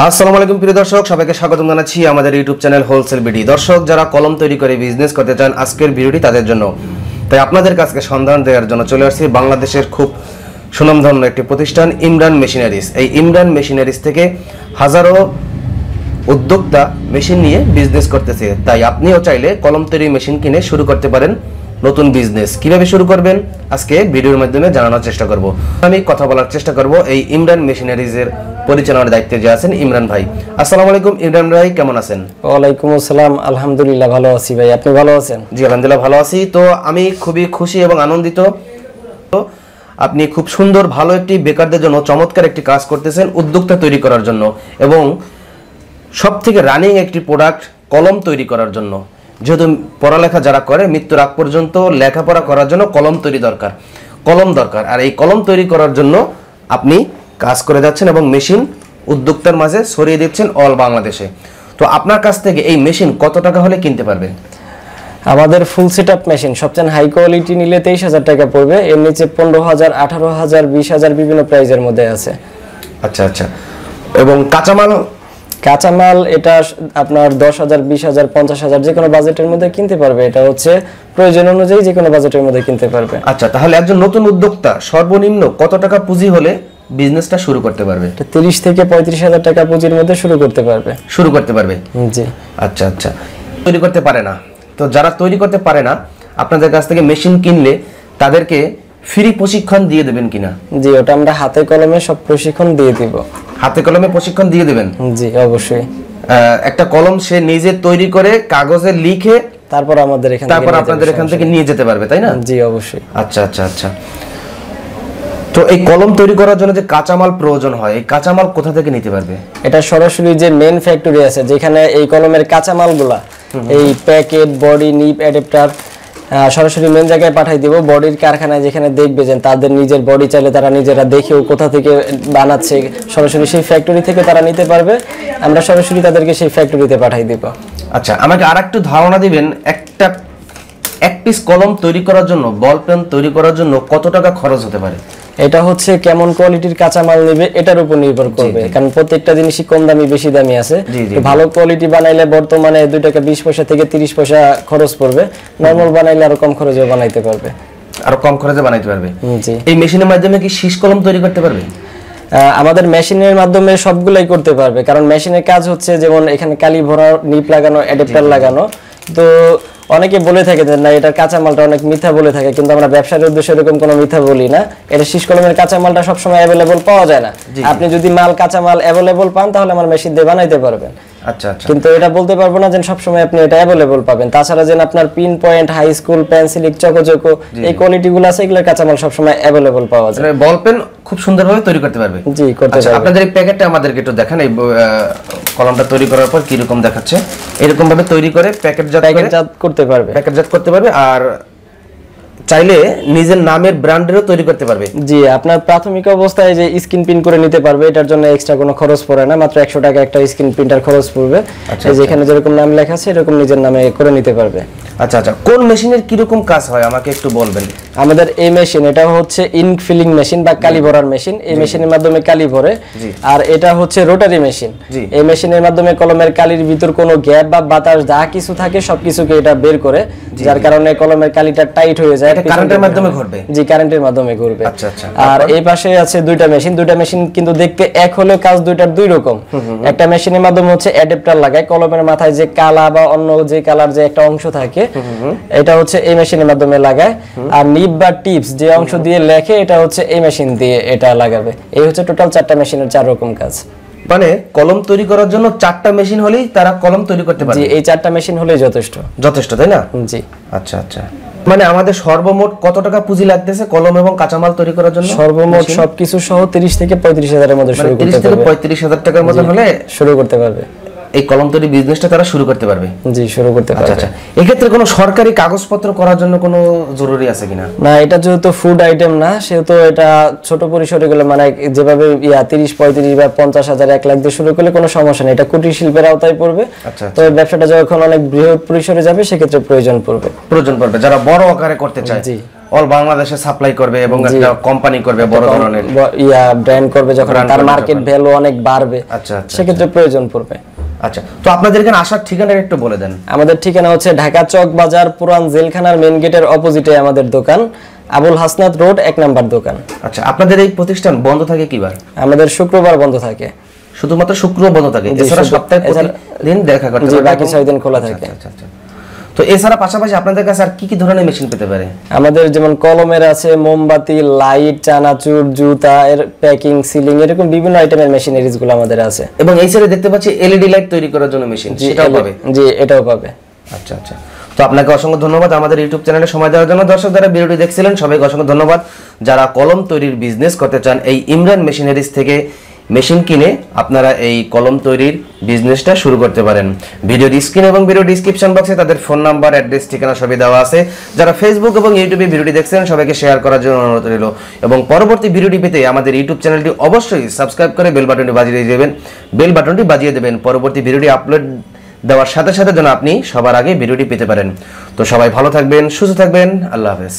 আসসালামু আলাইকুম প্রিয় দর্শক, সবাইকে স্বাগত জানাচ্ছি আমাদের ইউটিউব চ্যানেল হোলসেল বিডি। দর্শক, যারা কলম তৈরি করে বিজনেস করতে চান, আজকের ভিডিওটি তাদের জন্য। তাই আপনাদের কাছে সন্ধান দেওয়ার জন্য চলে আসছি বাংলাদেশের খুব সুনামধন্য একটি প্রতিষ্ঠান ইমরান মেশিনারিজ। এই ইমরান মেশিনারিজ থেকে হাজারো উদ্যোক্তা মেশিন নিয়ে বিজনেস করতেছে। তাই আপনিও চাইলে কলম তৈরি মেশিন কিনে শুরু করতে পারেন নতুন বিজনেস। কিভাবে শুরু করবেন আজকে ভিডিওর মাধ্যমে জানানোর চেষ্টা করব। আমি কথা বলার চেষ্টা করব এই ইমরান মেশিনারিজের পরিচালনার দায়িত্বে যে আছেন ইমরান ভাই। আসসালামু আলাইকুম ইমরান ভাই, কেমন আছেন? ওয়ালাইকুম আসসালাম, আলহামদুলিল্লাহ ভালো আছি ভাই, আপনি ভালো আছেন? জি আলহামদুলিল্লাহ ভালো আছি। তো আমি খুবই খুশি এবং আনন্দিত, আপনি খুব সুন্দর ভালো একটি বেকারদের জন্য চমৎকার একটি কাজ করতেছেন উদ্যোক্তা তৈরি করার জন্য, এবং সব থেকে রানিং একটি প্রোডাক্ট কলম তৈরি করার জন্য। যেহেতু পড়ালেখা যারা করে মৃত্যুর আগ পর্যন্ত লেখাপড়া করার জন্য কলম তৈরি দরকার, কলম দরকার। আর এই কলম তৈরি করার জন্য আপনি কাজ করে যাচ্ছেন এবং মেশিন উদ্যোক্তার মাঝে ছড়িয়ে দিচ্ছেন অল বাংলাদেশে। তো আপনার কাছ থেকে এই মেশিন কত টাকা হলে কিনতে পারবেন? আমাদের ফুল সেটআপ মেশিন সবচেয়ে হাই কোয়ালিটি নিলে 23,000 টাকা পড়বে। এর নিচে 15,000, 18,000, 20,000 বিভিন্ন প্রাইজের মধ্যে আছে। আচ্ছা আচ্ছা। এবং কাঁচামাল এটা আপনার 10,000, 20,000, 50,000 যে কোনো বাজেটের মধ্যে কিনতে পারবে। এটা হচ্ছে প্রয়োজন অনুযায়ী যে কোনো বাজেটের মধ্যে কিনতে পারবে। আচ্ছা, তাহলে একজন নতুন উদ্যোক্তা সর্বনিম্ন কত টাকা পুঁজি হলে বিজনেসটা শুরু করতে পারবে? 30 থেকে 35,000 টাকা পুঁজির মধ্যে শুরু করতে পারবে। জি। আচ্ছা আচ্ছা। তৈরি করতে পারে না, তো যারা তৈরি করতে পারে না আপনাদের কাছ থেকে মেশিন কিনলে তাদেরকে ফ্রি প্রশিক্ষণ দিয়ে দেবেন কিনা? জি, ওটা আমরা হাতে কলমে সব প্রশিক্ষণ দিয়ে দিব। হাতে কলমে প্রশিক্ষণ দিয়ে দেবেন? জি অবশ্যই। একটা কলম সে নিজে তৈরি করে কাগজে লিখে তারপর আপনাদের এখান থেকে নিয়ে যেতে পারবে, তাই না? জি অবশ্যই। আচ্ছা আচ্ছা আচ্ছা। তো এই কলম তৈরি করার জন্য যে কাঁচামাল প্রয়োজন হয়, এই কাঁচামাল কোথা থেকে নিতে পারবে? এটা সরাসরি যে মেন ফ্যাক্টরি আছে যেখানে এই কলমের কাঁচামালগুলা, এই প্যাকেট, বডি, নিপ, অ্যাডাপ্টার সরাসরি মেন জায়গায় পাঠাই দিব। বডির কারখানায় যেখানে দেখবে যে তাদের নিজের বডি চাইলে তারা নিজেরা দেখেও কোথা থেকে বানাচ্ছে সরাসরি সেই ফ্যাক্টরি থেকে তারা নিতে পারবে। আমরা সরাসরি তাদেরকে সেই ফ্যাক্টরিতে পাঠাই দিব। আচ্ছা, আমাকে আরেকটু ধারণা দিবেন, এক পিস কলম তৈরি করার জন্য, বল পেন তৈরি করার জন্য কত টাকা খরচ হতে পারে? এটা হচ্ছে কেমন কোয়ালিটির কাঁচামাল নেবে এটার উপর নির্ভর করবে, কারণ প্রত্যেকটা জিনিসই কম দামি বেশি দামি আছে। ভালো কোয়ালিটি বানাইলে বর্তমানে 2 টাকা 20 পয়সা থেকে 30 পয়সা খরচ পড়বে। নরমাল বানাইলে আরো কম খরচে বানাইতে পারবে। জি। এই মেশিনের মাধ্যমে কি শীষ কলম তৈরি করতে পারবে? আমাদের মেশিনের মাধ্যমে সবগুলাই করতে পারবে, কারণ মেশিনের কাজ হচ্ছে যেমন এখানে কালি ভরা, নিপ লাগানো, অ্যাডাপ্টার লাগানো। তো অনেকে বলে থাকে যে না এটার কাঁচামালটা অনেক মিথ্যা বলে থাকে, কিন্তু আমরা ব্যবসার উদ্দেশ্যে এরকম কোনো মিথ্যা বলি না। এটা শীষ কলমের কাঁচামালটা সবসময় অ্যাভেলেবল পাওয়া যায় না। আপনি যদি কাঁচামাল অ্যাভেলেবল পান তাহলে আমার মেশিন দিয়ে বানাইতে পারবেন। আচ্ছা আচ্ছা। কিন্তু এটা বলতে পারবো না যে সবসময় আপনি এটা অ্যাভেলেবল পাবেন। তাছাড়া যে আপনার পিন পয়েন্ট, হাই স্কুল, পেন্সিলিক, চকোচকো এই কোয়ালিটিগুলো আছে, এগুলোর কাঁচামাল সবসময় অ্যাভেলেবল পাওয়া যায়। বল পেন খুব সুন্দরভাবে তৈরি করতে পারবে? জি করতে পারবে। আপনাদের এই প্যাকেটটা আমাদেরকে একটু দেখান, এই কলমটা তৈরি করার পর কি রকম দেখাচ্ছে। এরকম ভাবে তৈরি করে প্যাকেটজাত করতে পারবে। আর চাইলে নিজের নামের ব্র্যান্ডেরও তৈরি করতে পারবে? জি, আপনার প্রাথমিক অবস্থায় যে স্ক্রিন প্রিন্ট করে নিতে পারবে, এটার জন্য এক্সট্রা কোনো খরচ পড়ে না, মাত্র 100 টাকা একটা স্ক্রিন প্রিন্টার খরচ পড়বে। যেখানে যেরকম নাম লেখা আছে এরকম নিজের নামে করে নিতে পারবে। আচ্ছা আচ্ছা। কোন মেশিনের কি রকম কাজ হয় আমাকে একটু বলবেন? আমাদের এই মেশিন, এটা হচ্ছে ইনক ফিলিং মেশিন বা কালি ভরার মেশিন। এই মেশিনের মাধ্যমে কালি ভরে। আর এটা হচ্ছে রোটারি মেশিন। এই মেশিনের মাধ্যমে কলমের কালির ভিতর কোনো গ্যাপ বা বাতাস যা কিছু থাকে সবকিছুকে এটা বের করে, যার কারণে কলমের কালিটা টাইট হয়ে যায়। এটা কারেন্টের মাধ্যমে ঘুরবে? জি, কারেন্টের মাধ্যমে ঘুরবে। আচ্ছা আচ্ছা। আর এই পাশে আছে দুইটা মেশিন কিন্তু দেখতে এক হলেও কাজ দুইটার দুই রকম। একটা মেশিনের মাধ্যমে হচ্ছে অ্যাডাপ্টার লাগায়, কলমের মাথায় যে কালা বা অন্য যে কালার যে একটা অংশ থাকে এটা হচ্ছে এই মেশিনের মাধ্যমে লাগায়। আর নিপ বা টিপস যে অংশ দিয়ে লেখে এটা হচ্ছে এই মেশিন দিয়ে এটা লাগাবে। এই হচ্ছে টোটাল 4টা মেশিনের 4 রকম কাজ। মানে কলম তৈরি করার জন্য 4টা মেশিন হলেই তারা কলম তৈরি করতে পারবে? জি, এই 4টা মেশিন হলেই যথেষ্ট, তাই না? জি। আচ্ছা আচ্ছা। মানে আমাদের সর্বমোট কত টাকা পুঁজি লাগতেছে কলম এবং কাঁচামাল তৈরি করার জন্য? সর্বমোট সবকিছু সহ 30 থেকে 35,000 এর মধ্যে শুরু করতে পারবে। 30 থেকে 35,000 টাকার মতো হলে শুরু করতে পারবে। এই কলম তৈরি বিজনেসটা তারা শুরু করতে পারবে? জি, শুরু করতে পারবে। আচ্ছা আচ্ছা। এক্ষেত্রে কোনো সরকারি কাগজপত্র করার জন্য কোনো জরুরি আছে কিনা? না, এটা যেহেতু ফুড আইটেম না, সেহেতু এটা ছোট পরিসরে গেলে মানে যেভাবে 30, 35 বা 50,000, 1 লাখ দিয়ে শুরু করলে কোনো সমস্যা নেই। এটা কুটির শিল্পের আওতায় পড়বে। তো ব্যবসাটা যখন অনেক বৃহৎ পরিসরে যাবে সেক্ষেত্রে প্রয়োজন পড়বে যারা বড় আকারে করতে চায়। জি। অল বাংলাদেশে সাপ্লাই করবে এবং একটা কোম্পানি করবে বড় ধরনের ব্র্যান্ড করবে, যখন তার মার্কেট ভ্যালু অনেক বাড়বে, আচ্ছা আচ্ছা, সেক্ষেত্রে প্রয়োজন পড়বে। আচ্ছা, তো আপনাদের এখানে আসার ঠিকানাটা একটু বলে দেন। আমাদের ঠিকানা হচ্ছে ঢাকা চক বাজার পুরান জেলখানার মেইন গেটের অপোজিটে আমাদের দোকান, আবুল হাসনাত রোড 1 নাম্বার দোকান। আচ্ছা, আপনাদের এই প্রতিষ্ঠান বন্ধ থাকে কিবার? আমাদের শুক্রবার বন্ধ থাকে, শুধুমাত্র শুক্রবার বন্ধ থাকে, এছাড়া সপ্তাহে প্রতিদিন দেখা করতে পারবে, বাকি 6 দিন খোলা থাকে। আচ্ছা আচ্ছা, তো এছাড়া পাশাপাশি আপনাদের কাছে আর কি কি ধরনের মেশিন পেতে পারে? আমাদের যেমন কলমের আছে, মোমবাতি, লাইট, চানাচুর, জুতা এর প্যাকিং, সিলিং, এরকম বিভিন্ন আইটেমের মেশিনারিজ গুলো আমাদের আছে। এবং এই সাইডে দেখতে পাচ্ছি এলইডি লাইট তৈরি করার জন্য মেশিন, সেটাও পাবে? জি, এটাও পাবে। আচ্ছা আচ্ছা, তো আপনাকে অসংখ্য ধন্যবাদ আমাদের ইউটিউব চ্যানেলে সময় দেওয়ার জন্য। দর্শক যারা ভিডিওটি দেখছিলেন সবাইকে অসংখ্য ধন্যবাদ। যারা কলম তৈরির বিজনেস করতে চান, এই ইমরান মেশিনারিজ থেকে মেশিন কিনে আপনারা এই কলম তৈরির বিজনেসটা শুরু করতে পারেন। ভিডিওর স্ক্রিন এবং ভিডিও ডিসক্রিপশন বক্সে তাদের ফোন নাম্বার, অ্যাড্রেস, ঠিকানা সবই দেওয়া আছে। যারা ফেসবুক এবং ইউটিউবে ভিডিওটি দেখছেন সবাইকে শেয়ার করার জন্য অনুরোধ রইল, এবং পরবর্তী ভিডিওটি পেতে আমাদের ইউটিউব চ্যানেলটি অবশ্যই সাবস্ক্রাইব করে বেল বাটনটি বাজিয়ে দেবেন। পরবর্তী ভিডিওটি আপলোড দেওয়ার সাথে সাথে যেন আপনি সবার আগে ভিডিওটি পেতে পারেন। তো সবাই ভালো থাকবেন, সুস্থ থাকবেন, আল্লাহ হাফেজ।